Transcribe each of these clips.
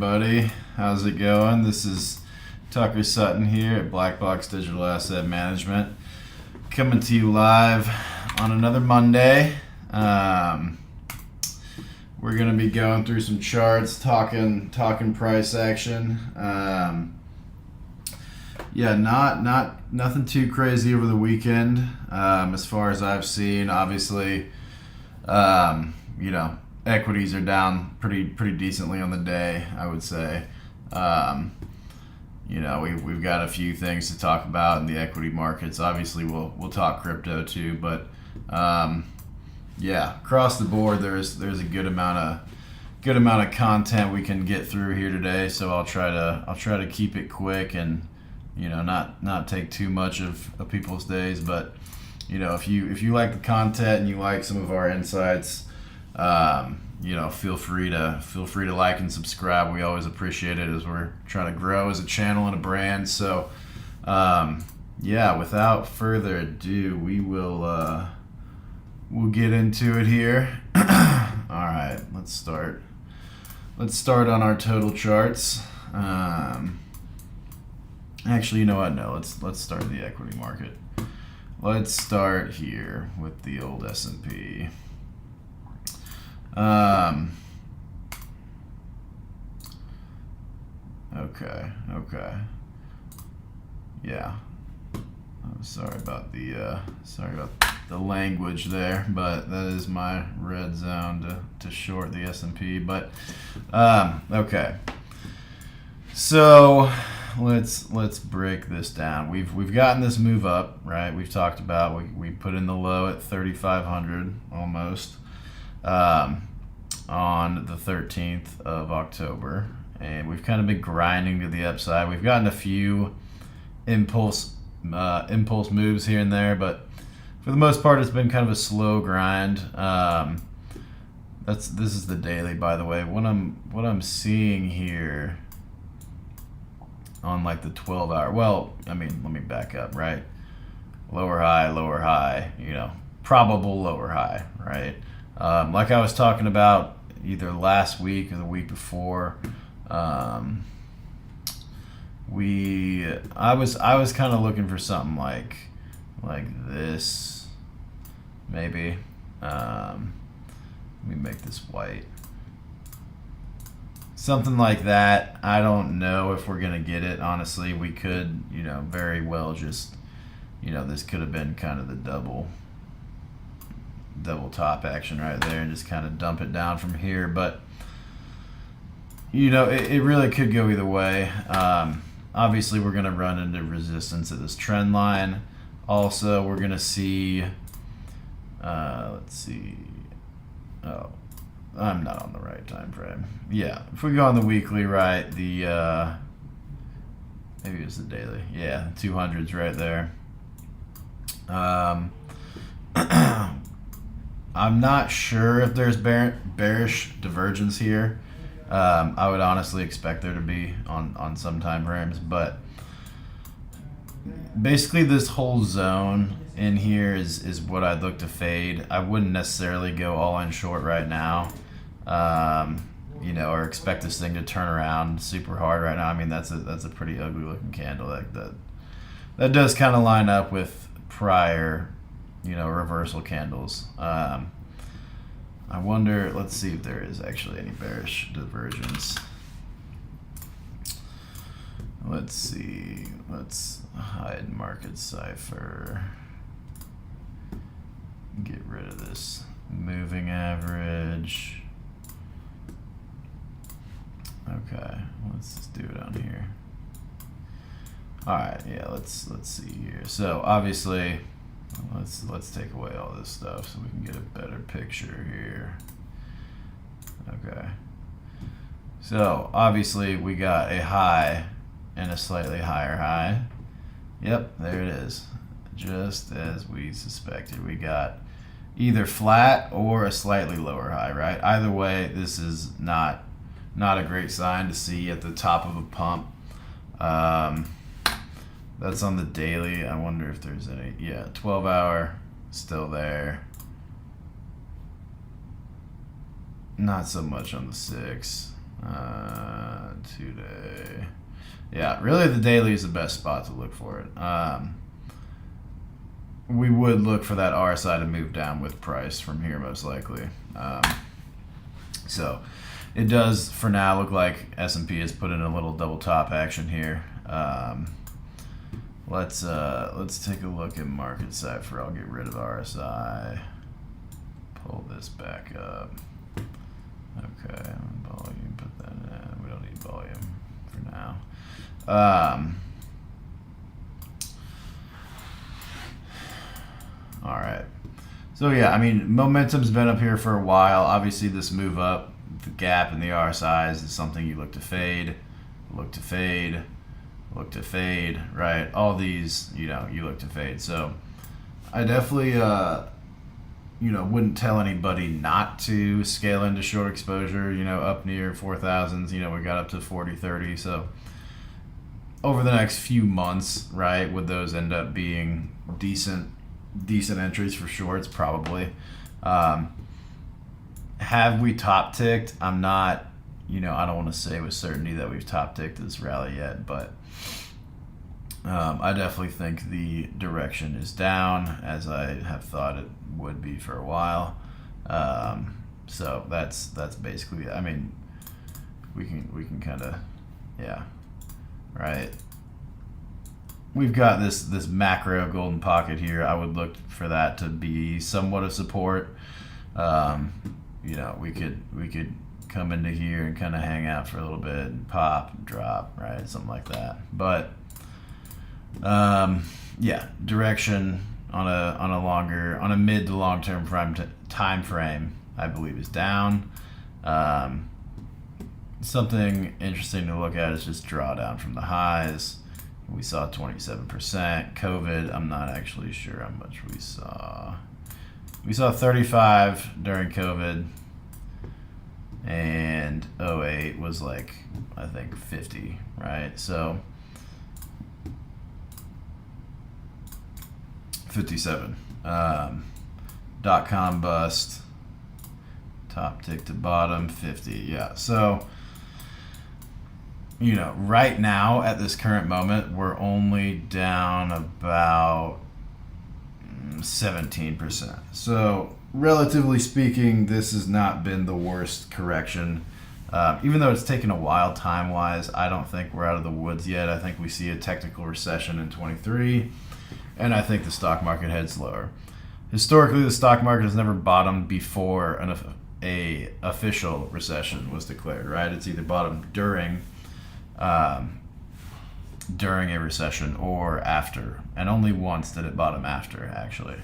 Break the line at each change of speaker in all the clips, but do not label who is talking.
everybody. How's it going? This is Tucker Sutton here at Black Box Digital Asset Management, coming to you live on another Monday. We're going to be going through some charts, talking price action. Nothing too crazy over the weekend. As far as I've seen, obviously, equities are down pretty decently on the day, I would say. We've got a few things to talk about in the equity markets. Obviously, we'll talk crypto too, but across the board, there's a good amount of content we can get through here today. So I'll try to keep it quick and not take too much of people's days. But if you like the content and you like some of our insights, feel free to like and subscribe. We always appreciate it as we're trying to grow as a channel and a brand. So without further ado, we'll get into it here. All right, let's start on our total charts. Actually, you know what? No, let's start in the equity market. Let's start here with the old S&P. Okay. Yeah. I'm sorry about the language there, but that is my red zone to short the S&P. But okay. So let's break this down. We've gotten this move up, right? We've talked about we put in the low at 3,500 almost. On the 13th of October, and we've kind of been grinding to the upside. We've gotten a few impulse moves here and there, but for the most part, it's been kind of a slow grind. This is the daily, by the way. What I'm seeing here on like the 12-hour. Well, I mean, let me back up, right? Lower high, probable lower high, right? Like I was talking about either last week or the week before, I was kind of looking for something like this, maybe. Let me make this white. Something like that. I don't know if we're gonna get it. Honestly, we could, very well just, this could have been kind of the double top action right there and just kind of dump it down from here. But it really could go either way. Obviously we're going to run into resistance at this trend line. Also, we're going to see let's see. Oh, I'm not on the right time frame. Yeah, if we go on the weekly, right, the maybe it's the daily. Yeah, 200's right there. I'm not sure if there's bearish divergence here. I would honestly expect there to be on some time frames, but basically this whole zone in here is what I'd look to fade. I wouldn't necessarily go all in short right now, or expect this thing to turn around super hard right now. I mean, that's a pretty ugly looking candle. That does kind of line up with prior reversal candles. I wonder, let's see if there is actually any bearish divergence. Let's see, let's hide market cipher. Get rid of this moving average. Okay, let's just do it on here. All right, yeah, let's see here. So obviously, let's take away all this stuff so we can get a better picture here. Okay. So obviously we got a high and a slightly higher high. Yep, there it is. Just as we suspected. We got either flat or a slightly lower high, right? Either way, this is not a great sign to see at the top of a pump. That's on the daily. I wonder if there's any. Yeah, 12-hour still there. Not so much on the 6. 2-day. Yeah, really the daily is the best spot to look for it. We would look for that RSI to move down with price from here most likely. So it does for now look like S&P has put in a little double top action here. Let's take a look at market cipher. I'll get rid of RSI. Pull this back up. Okay, volume, put that in. We don't need volume for now. All right. So yeah, I mean, momentum's been up here for a while. Obviously, this move up, the gap in the RSIs is something you look to fade, look to fade, look to fade, right? All these, you look to fade. So I definitely, wouldn't tell anybody not to scale into short exposure, up near 4,000s. We got up to 40, 30. So over the next few months, right, would those end up being decent entries for shorts? Probably. Have we top ticked? I'm not, I don't want to say with certainty that we've top ticked this rally yet, but I definitely think the direction is down, as I have thought it would be for a while. So that's basically, I mean, we can kind of, yeah, right. We've got this macro golden pocket here. I would look for that to be somewhat of support. We could come into here and kind of hang out for a little bit and pop, drop, right, something like that. But yeah, direction on a mid to long term time frame, I believe, is down. Something interesting to look at is just drawdown from the highs. We saw 27%. COVID, I'm not actually sure how much we saw. We saw 35 during COVID, and 08 was like, I think 50, right? So 57. .com bust, top tick to bottom, 50. Yeah, so right now at this current moment, we're only down about 17%. So relatively speaking, this has not been the worst correction. Even though it's taken a while time-wise, I don't think we're out of the woods yet. I think we see a technical recession in 23, and I think the stock market heads lower. Historically, the stock market has never bottomed before a official recession was declared, right? It's either bottomed during a recession or after, and only once did it bottom after, actually.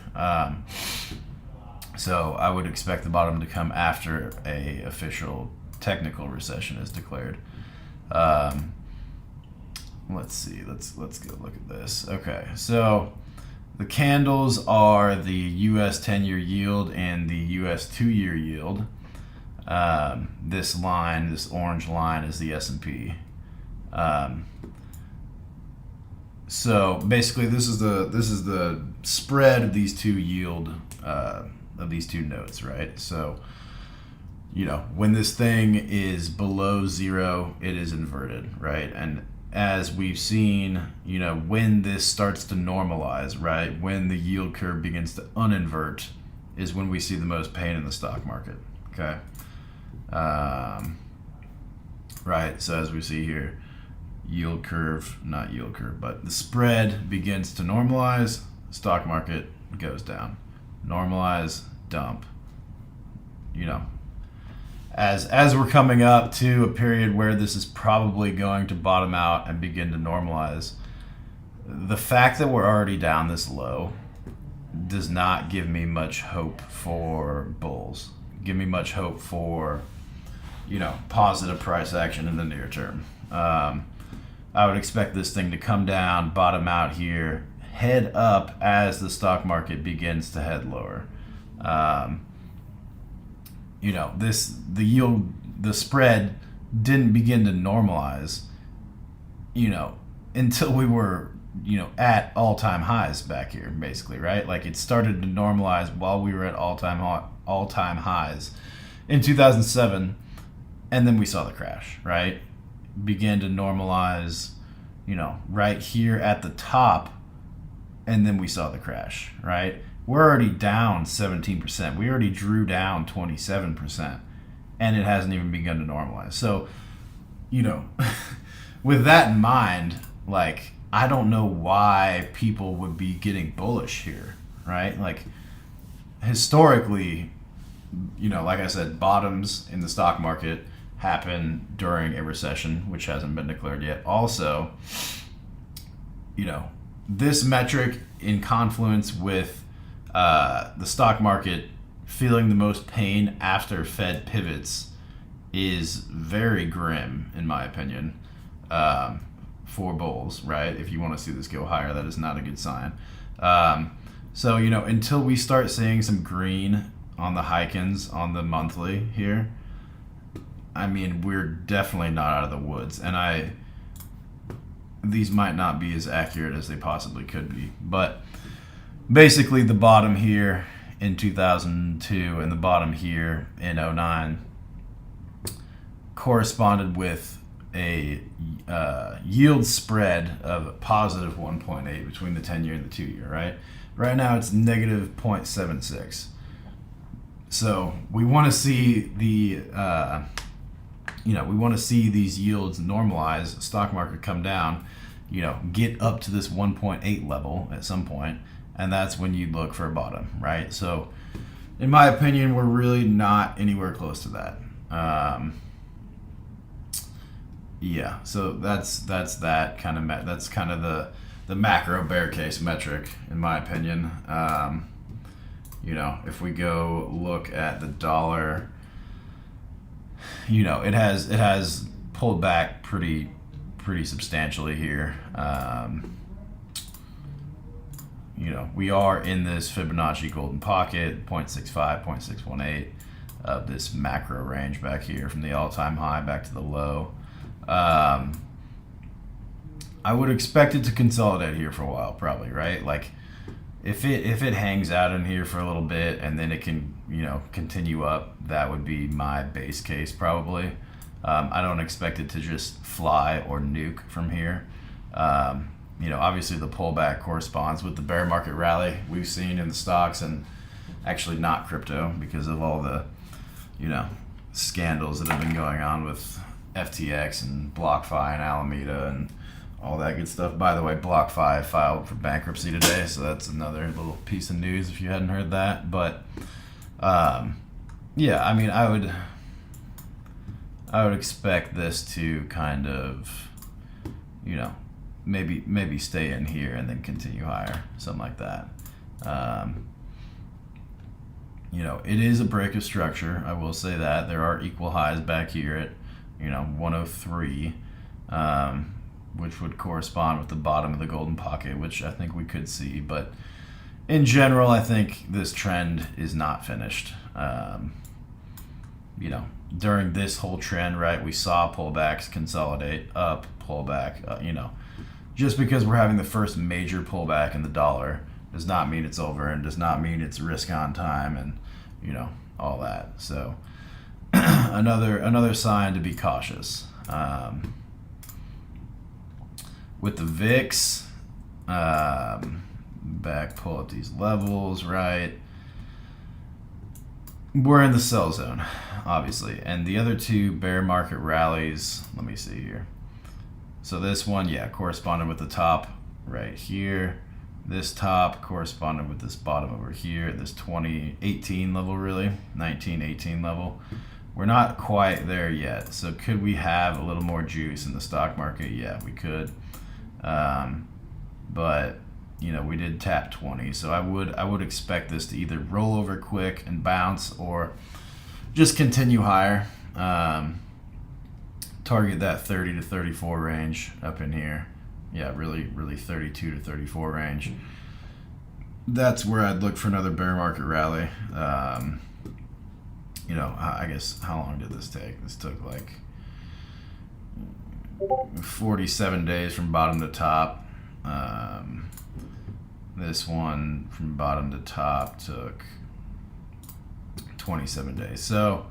So I would expect the bottom to come after a official technical recession is declared. Let's see, let's go look at this. Okay, so the candles are the US 10-year yield and the US 2-year yield. This orange line is the S&P. So basically, this is the spread of these two yield of these two notes, right? So when this thing is below zero, it is inverted, right? And as we've seen, when this starts to normalize, right, when the yield curve begins to uninvert, is when we see the most pain in the stock market. Okay. Right. So as we see here, not yield curve, but the spread begins to normalize, stock market goes down. Normalize, dump. As we're coming up to a period where this is probably going to bottom out and begin to normalize, the fact that we're already down this low does not give me much hope for bulls. Give me much hope for, positive price action in the near term. I would expect this thing to come down, bottom out here, head up as the stock market begins to head lower. The spread didn't begin to normalize, until we were, at all-time highs back here, basically, right? Like it started to normalize while we were at all-time highs in 2007. and then we saw the crash, right? Begin to normalize, you know, right here at the top, and then we saw the crash, right? We're already down 17%. We already drew down 27%, and it hasn't even begun to normalize. So, you know, with that in mind, like, I don't know why people would be getting bullish here, right? Like, historically, you know, like I said, bottoms in the stock market happen during a recession, which hasn't been declared yet. Also, you know, this metric in confluence with the stock market feeling the most pain after Fed pivots is very grim, in my opinion, for bulls, right? If you want to see this go higher, that is not a good sign. So, you know, until we start seeing some green on the Heikens on the monthly here, I mean, we're definitely not out of the woods. And these might not be as accurate as they possibly could be. But basically the bottom here in 2002 and the bottom here in 2009 corresponded with a yield spread of positive 1.8 between the 10-year and the 2-year, right? Right now it's negative 0.76. So we want to see the, we want to see these yields normalize, stock market come down, you know, get up to this 1.8 level at some point, and that's when you look for a bottom, right? So in my opinion, we're really not anywhere close to that. Yeah, so that's that kind of that's kind of the macro bear case metric, in my opinion. You know, if we go look at the dollar, you know, it has pulled back pretty substantially here. You know, we are in this Fibonacci golden pocket, 0.65, 0.618 of this macro range back here from the all-time high back to the low. I would expect it to consolidate here for a while, probably, right? Like, if it hangs out in here for a little bit and then it can, you know, continue up, that would be my base case probably. I don't expect it to just fly or nuke from here. You know, obviously the pullback corresponds with the bear market rally we've seen in the stocks, and actually not crypto because of all the, you know, scandals that have been going on with FTX and BlockFi and Alameda and all that good stuff. By the way, BlockFi filed for bankruptcy today, so that's another little piece of news if you hadn't heard that. But yeah, I mean, I would expect this to kind of, you know, maybe stay in here and then continue higher, something like that. You know, it is a break of structure, I will say that. There are equal highs back here at, you know, 103, which would correspond with the bottom of the golden pocket, which I think we could see. But in general, I think this trend is not finished. You know, during this whole trend, right, we saw pullbacks consolidate, up, pullback, you know. Just because we're having the first major pullback in the dollar does not mean it's over, and does not mean it's risk on time, and, you know, all that. So another sign to be cautious. With the VIX, back pull up these levels, right? We're in the sell zone, obviously. And the other two bear market rallies, let me see here. So this one, yeah, corresponded with the top right here. This top corresponded with this bottom over here, this 2018 level, really, 1918 level. We're not quite there yet. So could we have a little more juice in the stock market? Yeah, we could. But, you know, we did tap 20. So I would expect this to either roll over quick and bounce, or just continue higher. Target that 30 to 34 range up in here. Yeah, really 32 to 34 range. That's where I'd look for another bear market rally. You know, I guess, how long did this take? This took like 47 days from bottom to top. This one from bottom to top took 27 days. So,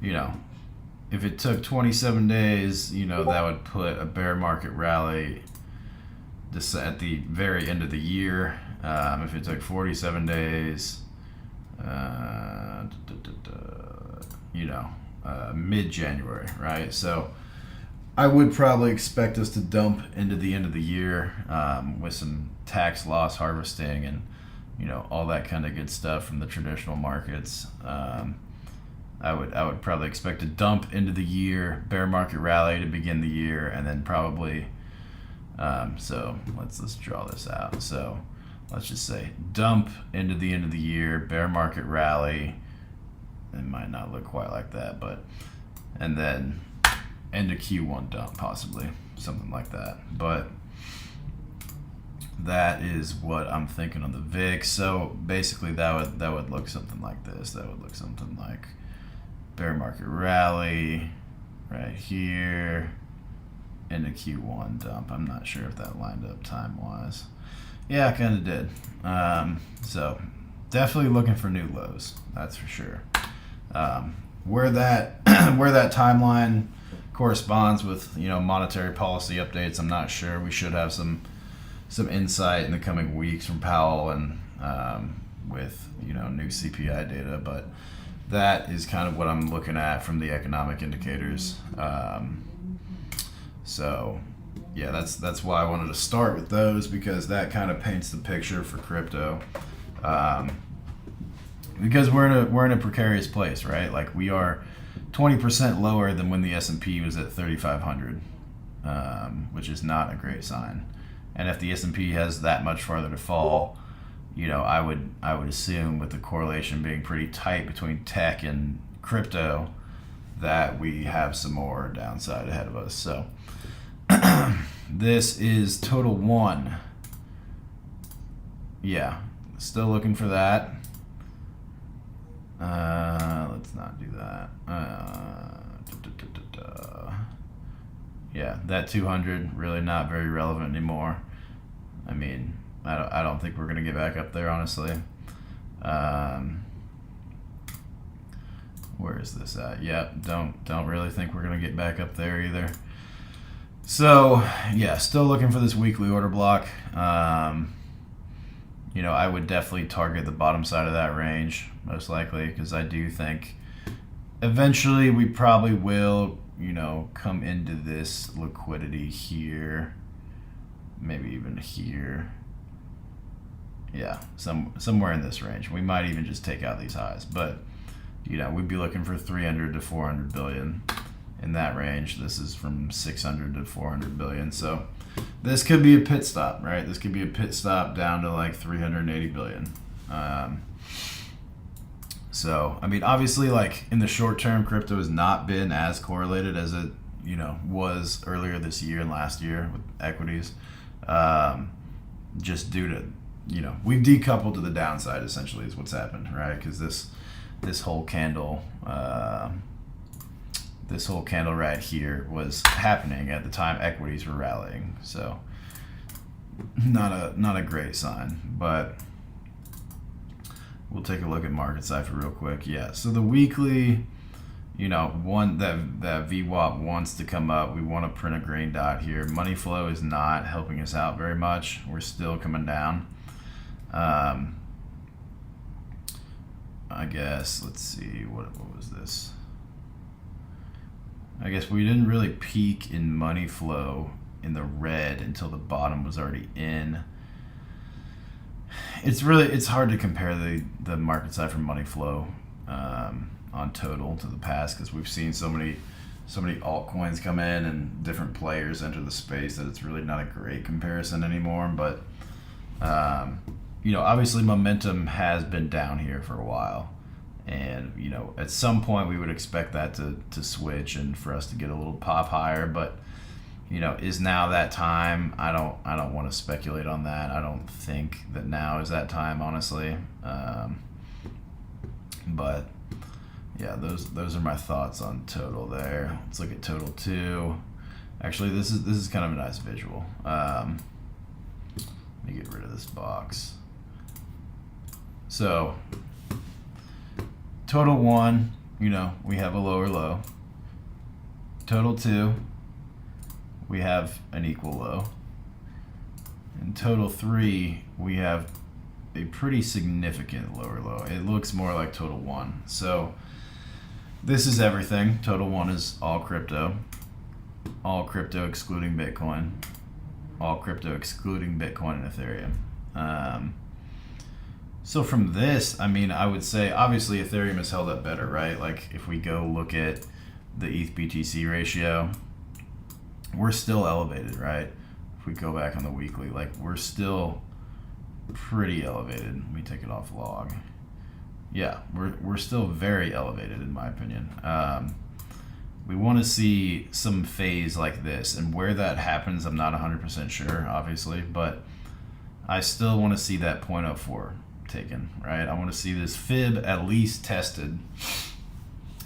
you know, if it took 27 days, you know, that would put a bear market rally this at the very end of the year. If it took 47 days, you know, mid-January, right? So I would probably expect us to dump into the end of the year with some tax loss harvesting and, you know, all that kind of good stuff from the traditional markets. I would probably expect to dump into the year, bear market rally to begin the year, and then probably. So let's draw this out. So let's just say dump into the end of the year, bear market rally. It might not look quite like that, but and then end of Q1 dump, possibly something like that. But that is what I'm thinking on the VIX. So basically, that would look something like this. That would look something like bear market rally right here, end of Q1 dump. I'm not sure if that lined up time-wise. Yeah, I kind of did. So definitely looking for new lows. That's for sure. Where that timeline corresponds with, you know, monetary policy updates, I'm not sure. We should have some insight in the coming weeks from Powell and with, you know, new CPI data, but that is kind of what I'm looking at from the economic indicators. So yeah, that's why I wanted to start with those, because that kind of paints the picture for crypto. Because we're in a precarious place, right? Like, we are 20% lower than when the S&P was at 3,500, which is not a great sign. And if the S&P has that much farther to fall, you know, I would assume, with the correlation being pretty tight between tech and crypto, that we have some more downside ahead of us. So this is total one. Yeah, still looking for that. Let's not do that. Yeah, that 200 really not very relevant anymore. I mean, I don't think we're gonna get back up there, honestly. Where is this at? Yep, don't really think we're gonna get back up there either. So yeah, still looking for this weekly order block. You know, I would definitely target the bottom side of that range, most likely, because I do think eventually we probably will, you know, come into this liquidity here, maybe even here. Yeah, somewhere in this range. We might even just take out these highs, but, you know, we'd be looking for 300 to 400 billion in that range. This is from 600 to 400 billion. So this could be a pit stop, right? This could be a pit stop down to like 380 billion. So, I mean, obviously, like, in the short term, crypto has not been as correlated as it, you know, was earlier this year and last year with equities. Just due to, you know, we've decoupled to the downside, essentially, is what's happened, right? Because this whole candle, right here was happening at the time equities were rallying. So not a great sign, but we'll take a look at market cipher real quick. Yeah, so the weekly, you know, one that VWAP wants to come up. We want to print a green dot here. Money flow is not helping us out very much. We're still coming down. I guess, let's see, what was this? I guess we didn't really peak in money flow in the red until the bottom was already in. It's hard to compare the market side from money flow on total to the past, because we've seen so many altcoins come in and different players enter the space that it's really not a great comparison anymore. But you know, obviously momentum has been down here for a while, and, you know, at some point we would expect that to switch and for us to get a little pop higher. But, you know, is now that time? I don't want to speculate on that. I don't think that now is that time, honestly. But yeah, those are my thoughts on total there. Let's look at total 2. Actually, this is kind of a nice visual. Let me get rid of this box. So total 1, you know, we have a lower low. total 2, we have an equal low. In total 3, we have a pretty significant lower low. It looks more like total 1. So this is everything. Total 1 is all crypto excluding Bitcoin, all crypto excluding Bitcoin and Ethereum. So from this, I mean, I would say obviously Ethereum has held up better, right? Like if we go look at the ETH BTC ratio, we're still elevated, right? If we go back on the weekly, like we're still pretty elevated. Let me take it off log. Yeah, we're still very elevated in my opinion. We want to see some phase like this, and where that happens, I'm not 100% sure, obviously, but I still want to see that 0.04 taken, right? I want to see this fib at least tested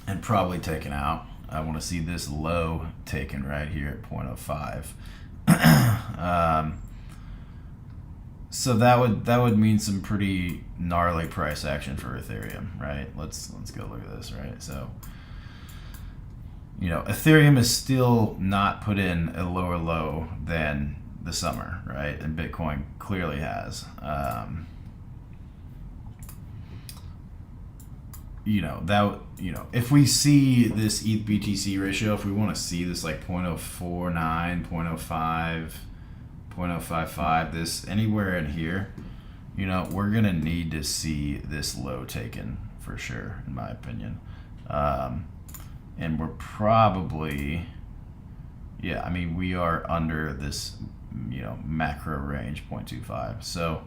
and probably taken out. I want to see this low taken right here at 0.05. So that would mean some pretty gnarly price action for Ethereum, right? Let's go look at this, right? So, you know, Ethereum is still not put in a lower low than the summer, right? And Bitcoin clearly has. If we see this ETH BTC ratio, if we want to see this like 0.049, 0.05, 0.055, this anywhere in here, you know, we're going to need to see this low taken for sure, in my opinion. And we're probably, yeah, I mean, we are under this, you know, macro range 0.25. So,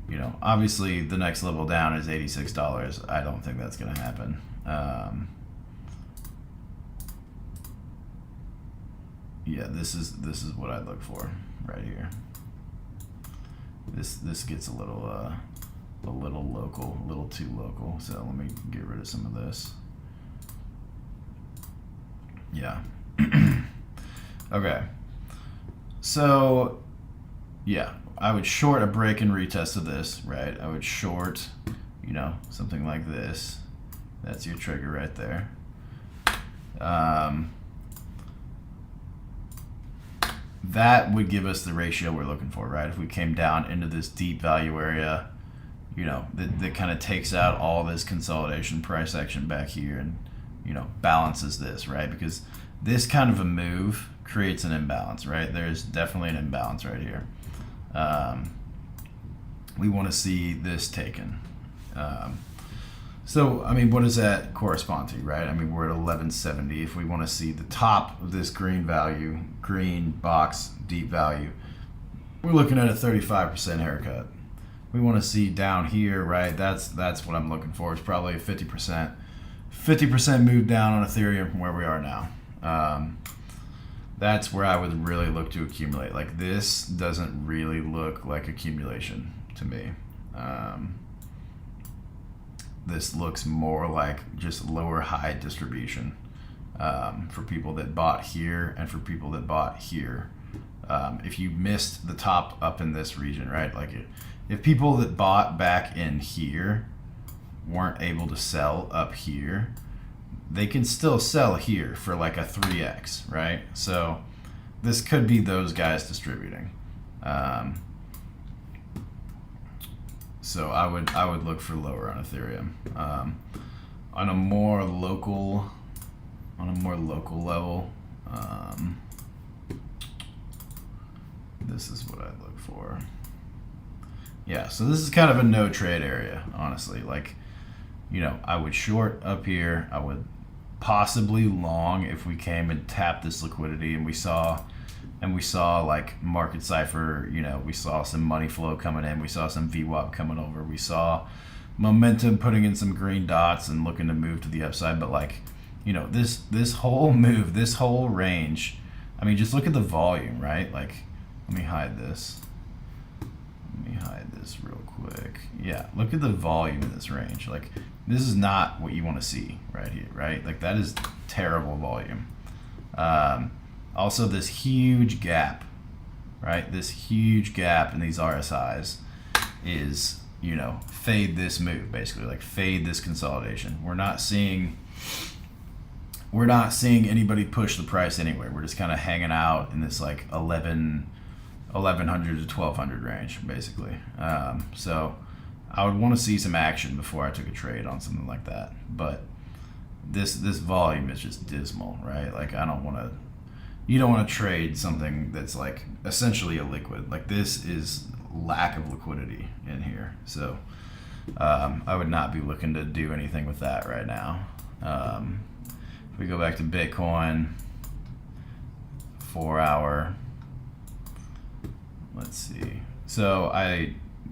you know, obviously the next level down is $86. I don't think that's going to happen. Yeah, this is what I'd look for right here. This gets a little local, a little too local. So let me get rid of some of this. Yeah. Okay. So, yeah, I would short a break and retest of this, right? I would short, you know, something like this. That's your trigger right there. That would give us the ratio we're looking for, right? If we came down into this deep value area, you know, that kind of takes out all this consolidation price action back here and, you know, balances this, right? Because this kind of a move creates an imbalance, right? There's definitely an imbalance right here. We want to see this taken. So, I mean, what does that correspond to, right? I mean, we're at 1170. If we want to see the top of this green value, green box, deep value, we're looking at a 35% haircut. We want to see down here, right? That's what I'm looking for. It's probably a 50% move down on Ethereum from where we are now. That's where I would really look to accumulate. Like, this doesn't really look like accumulation to me. This looks more like just lower high distribution for people that bought here and for people that bought here. If you missed the top up in this region, right? Like if people that bought back in here weren't able to sell up here, they can still sell here for like a 3x, right? So this could be those guys distributing. So I would look for lower on Ethereum. On a more local level, this is what I'd look for. Yeah, so this is kind of a no trade area, honestly. Like, you know, I would short up here. I would possibly long if we came and tapped this liquidity and we saw like market cipher, you know, we saw some money flow coming in, we saw some VWAP coming over, we saw momentum putting in some green dots and looking to move to the upside. But like, you know, this whole move, this whole range, I mean, just look at the volume, right? Like, let me hide this real quick. Yeah, look at the volume in this range. Like, this is not what you want to see right here, right? Like, that is terrible volume. Also, this huge gap, right? This huge gap in these RSIs is, you know, fade this move, basically, like fade this consolidation. We're not seeing we're not seeing anybody push the price anywhere. We're just kind of hanging out in this like 1100 to 1200 range, basically. So I would want to see some action before I took a trade on something like that. But this volume is just dismal, right? Like you don't want to trade something that's like essentially illiquid. Like this is lack of liquidity in here. So I would not be looking to do anything with that right now. If we go back to Bitcoin, 4 hour, let's see. So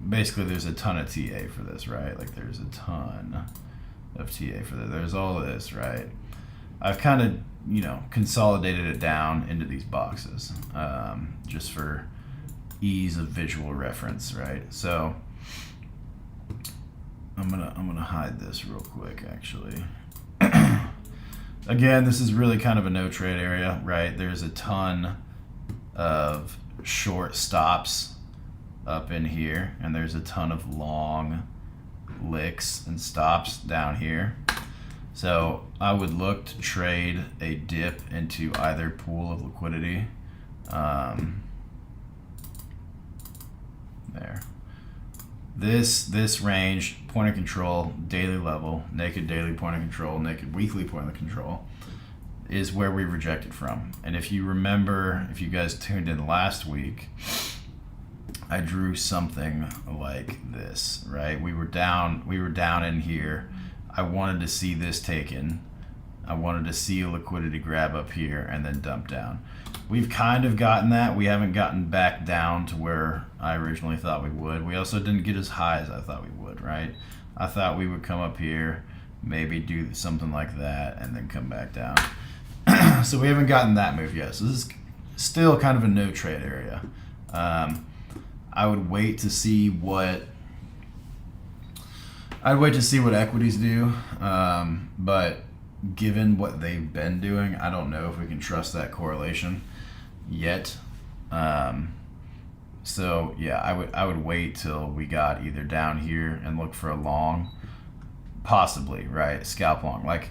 basically there's a ton of TA for this, right? Like there's a ton of TA for this. There's all of this, right? I've kind of, consolidated it down into these boxes, just for ease of visual reference, right? So I'm gonna hide this real quick, actually. Again, this is really kind of a no trade area, right? There's a ton of short stops up in here, and there's a ton of long licks and stops down here. So I would look to trade a dip into either pool of liquidity. There. This range, point of control, daily level, naked daily point of control, naked weekly point of control, is where we rejected from. And if you remember, if you guys tuned in last week, I drew something like this, right? We were down in here. I wanted to see this taken. I wanted to see a liquidity grab up here and then dump down. We've kind of gotten that. We haven't gotten back down to where I originally thought we would. We also didn't get as high as I thought we would, right? I thought we would come up here, maybe do something like that, and then come back down. So we haven't gotten that move yet. So this is still kind of a no trade area. I would wait to see what equities do, but given what they've been doing, I don't know if we can trust that correlation yet. So yeah, I would wait till we got either down here and look for a long, possibly, right, scalp long. Like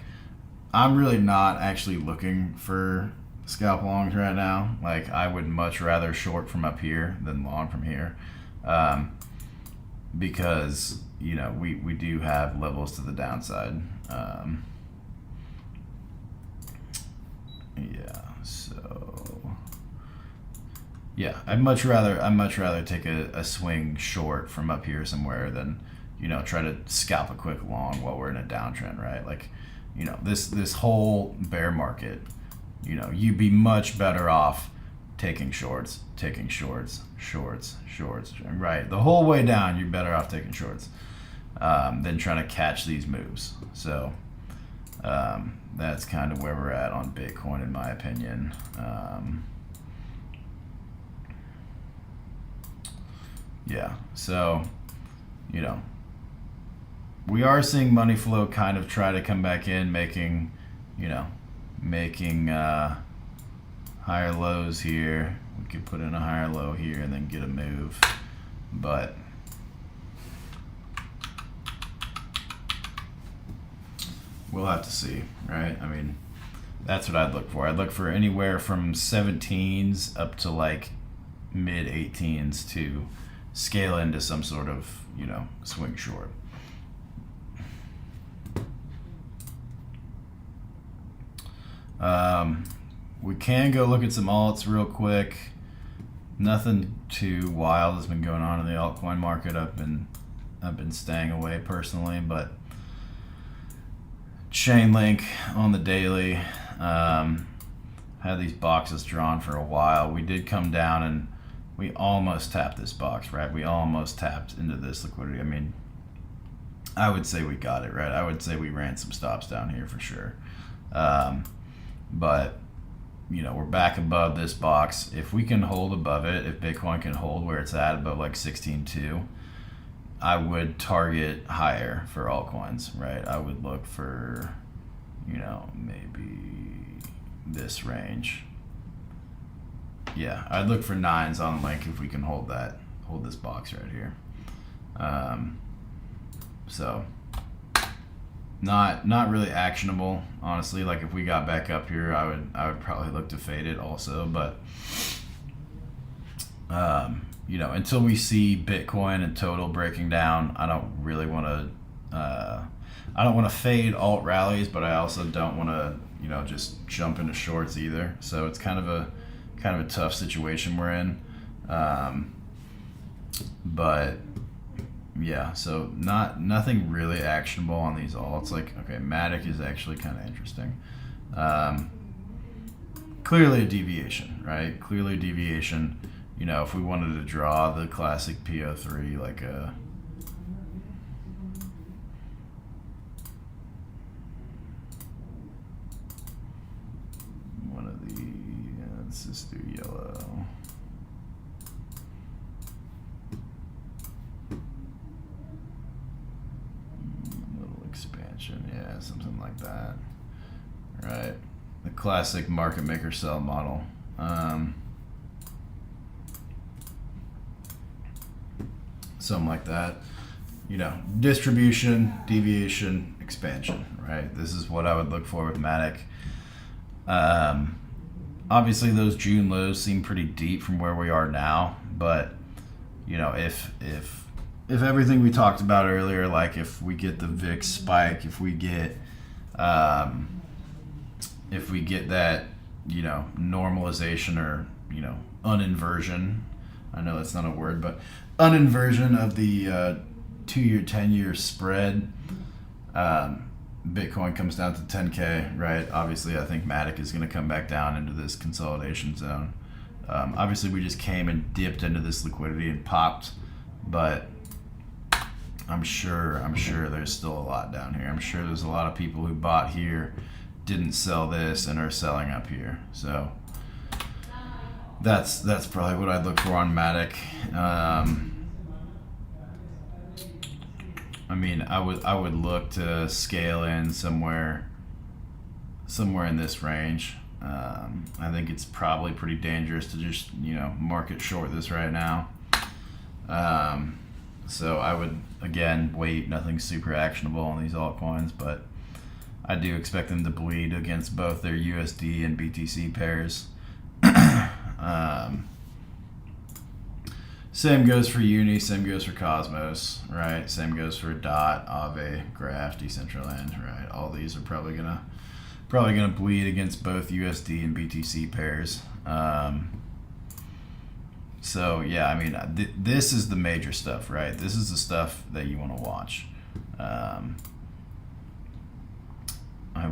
I'm really not actually looking for scalp longs right now. Like I would much rather short from up here than long from here, because we do have levels to the downside. I'd much rather take a swing short from up here somewhere than try to scalp a quick long while we're in a downtrend, right? Like this whole bear market, you'd be much better off taking shorts, right? The whole way down, you're better off taking shorts than trying to catch these moves. So that's kind of where we're at on Bitcoin, in my opinion. So we are seeing money flow kind of try to come back in, making higher lows here. We could put in a higher low here and then get a move, but we'll have to see, right? I mean, that's what I'd look for. I'd look for anywhere from 17s up to like mid 18s to scale into some sort of swing short. We can go look at some alts real quick. Nothing too wild has been going on in the altcoin market. I've been staying away personally, but Chainlink on the daily, had these boxes drawn for a while. We did come down and we almost tapped this box, right? We almost tapped into this liquidity. I mean, I would say we got it, right? I would say we ran some stops down here for sure. But we're back above this box. If we can hold above it, if Bitcoin can hold where it's at above like 16.2, I would target higher for altcoins, right? I would look for, maybe this range. Yeah, I'd look for 9s on Link if we can hold this box right here. So not really actionable, honestly. Like if we got back up here, I would probably look to fade it also, but you know, until we see Bitcoin and total breaking down, I don't really want to I don't want to fade alt rallies, but I also don't want to, you know, just jump into shorts either. So it's kind of a tough situation we're in. But yeah, so nothing really actionable on these alts. Like, okay, Matic is actually kind of interesting. Clearly a deviation, right? Clearly a deviation. You know, if we wanted to draw the classic PO3, like a one of the, let's just do yellow. Little expansion, yeah, something like that. Right, the classic market maker sell model. Something like that, you know, distribution, deviation, expansion, right? This is what I would look for with Matic. Obviously those June lows seem pretty deep from where we are now, but you know, if everything we talked about earlier, like if we get the VIX spike, if we get that, you know, normalization or, you know, uninversion, I know that's not a word, but uninversion of the 2-year, 10-year spread, Bitcoin comes down to 10K, right? Obviously, I think Matic is going to come back down into this consolidation zone. Obviously, we just came and dipped into this liquidity and popped, but I'm sure there's still a lot down here. I'm sure there's a lot of people who bought here, didn't sell this, and are selling up here. So that's probably what I'd look for on Matic. I mean, I would look to scale in somewhere in this range. I think it's probably pretty dangerous to just, you know, market short this right now. So I would, again, wait. Nothing super actionable on these altcoins, but I do expect them to bleed against both their USD and BTC pairs. Same goes for Uni, same goes for Cosmos, right? Same goes for DOT, Aave, Graph, Decentraland, right? All these are probably gonna bleed against both USD and BTC pairs. So yeah, I mean, this is the major stuff, right? This is the stuff that you want to watch. I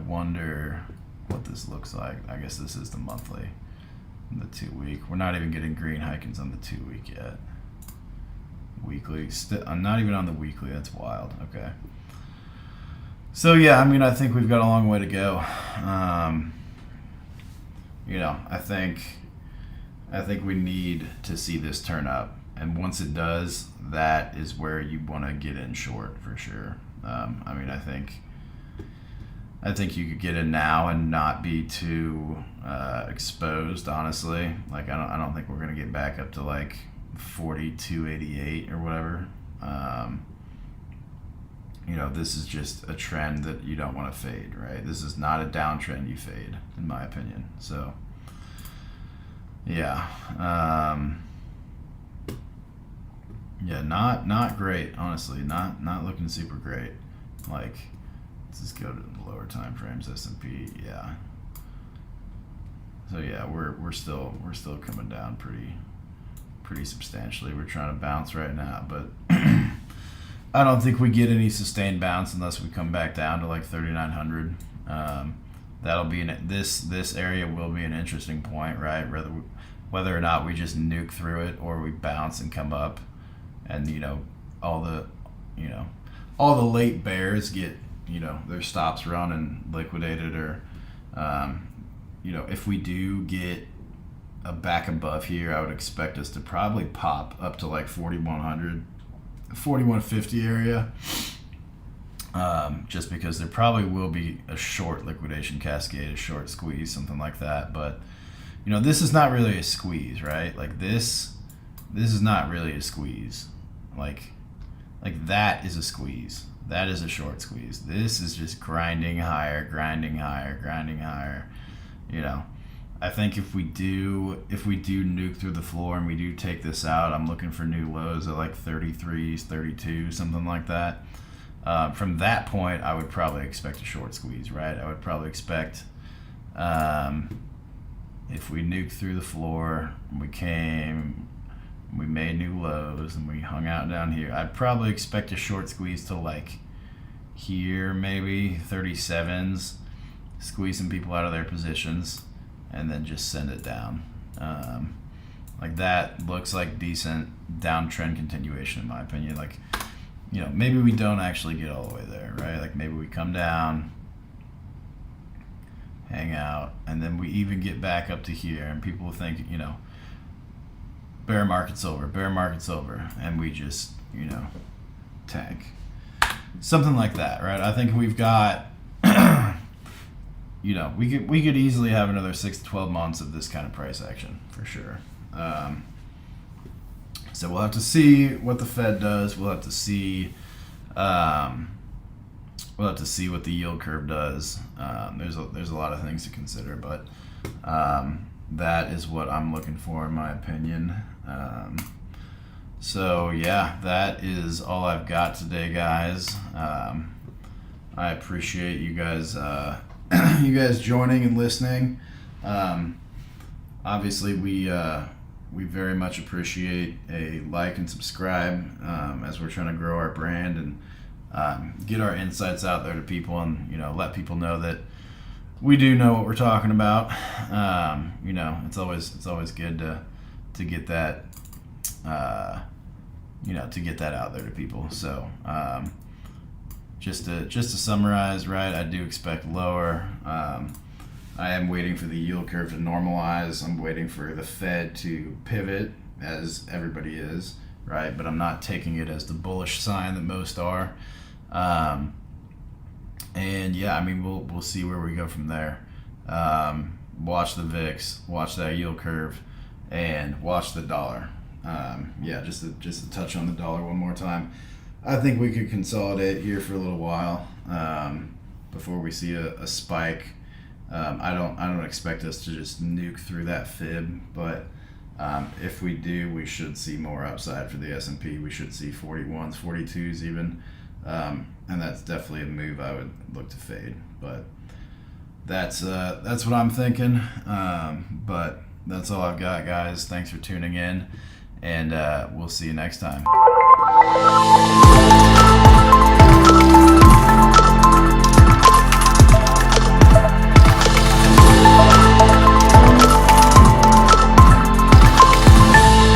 wonder what this looks like. I guess this is the monthly, the 2 week. We're not even getting green Heikens on the 2 week yet. Weekly, I'm not even on the weekly. That's wild. Okay. So yeah, I mean, I think we've got a long way to go. You know, I think we need to see this turn up, and once it does, that is where you want to get in short for sure. I mean, I think you could get in now and not be too exposed. Honestly, like I don't think we're gonna get back up to like 42.88 or whatever. You know, this is just a trend that you don't want to fade, right? This is not a downtrend you fade, in my opinion. So yeah, yeah, not great, honestly. Not looking super great. Like, let's just go to the lower time frames. S&P, yeah. So yeah, we're still coming down pretty substantially. We're trying to bounce right now, but I don't think we get any sustained bounce unless we come back down to like 3,900. That'll be this area will be an interesting point, right? Whether or not we just nuke through it or we bounce and come up, and you know, all the late bears get, you know, their stops run and liquidated, or you know, if we do get a back above here, I would expect us to probably pop up to like 4,100, 4,150 area, just because there probably will be a short liquidation cascade, a short squeeze, something like that. But you know, this is not really a squeeze, right? Like this is not really a squeeze. Like that is a squeeze. That is a short squeeze. This is just grinding higher, grinding higher, grinding higher. You know, I think if we do nuke through the floor and we do take this out, I'm looking for new lows at like 33s, 32, something like that. From that point, I would probably expect a short squeeze, right? I would probably expect, if we nuke through the floor, we made new lows and we hung out down here, I'd probably expect a short squeeze to like here, maybe 37s, squeeze some people out of their positions, and then just send it down. Like that looks like decent downtrend continuation in my opinion. Like, you know, maybe we don't actually get all the way there, right? Like maybe we come down, hang out, and then we even get back up to here, and people think, you know, bear market's over, and we just, you know, tank. Something like that, right? I think we've got, you know, we could easily have another 6 to 12 months of this kind of price action for sure. So we'll have to see what the Fed does. We'll have to see what the yield curve does. There's a lot of things to consider, but that is what I'm looking for in my opinion. So yeah, that is all I've got today, guys. I appreciate you guys joining and listening. Obviously we very much appreciate a like and subscribe as we're trying to grow our brand and get our insights out there to people, and, you know, let people know that we do know what we're talking about. You know, it's always good to get that, you know, to get that out there to people. So just to summarize, right, I do expect lower. I am waiting for the yield curve to normalize. I'm waiting for the Fed to pivot, as everybody is, right? But I'm not taking it as the bullish sign that most are. And yeah, I mean, we'll see where we go from there. Watch the VIX, watch that yield curve, and watch the dollar. Yeah, just to touch on the dollar one more time. I think we could consolidate here for a little while before we see a spike. I don't expect us to just nuke through that fib, but if we do, we should see more upside for the S&P. We should see 41s, 42s even, and that's definitely a move I would look to fade. But that's what I'm thinking. But that's all I've got, guys. Thanks for tuning in, and we'll see you next time.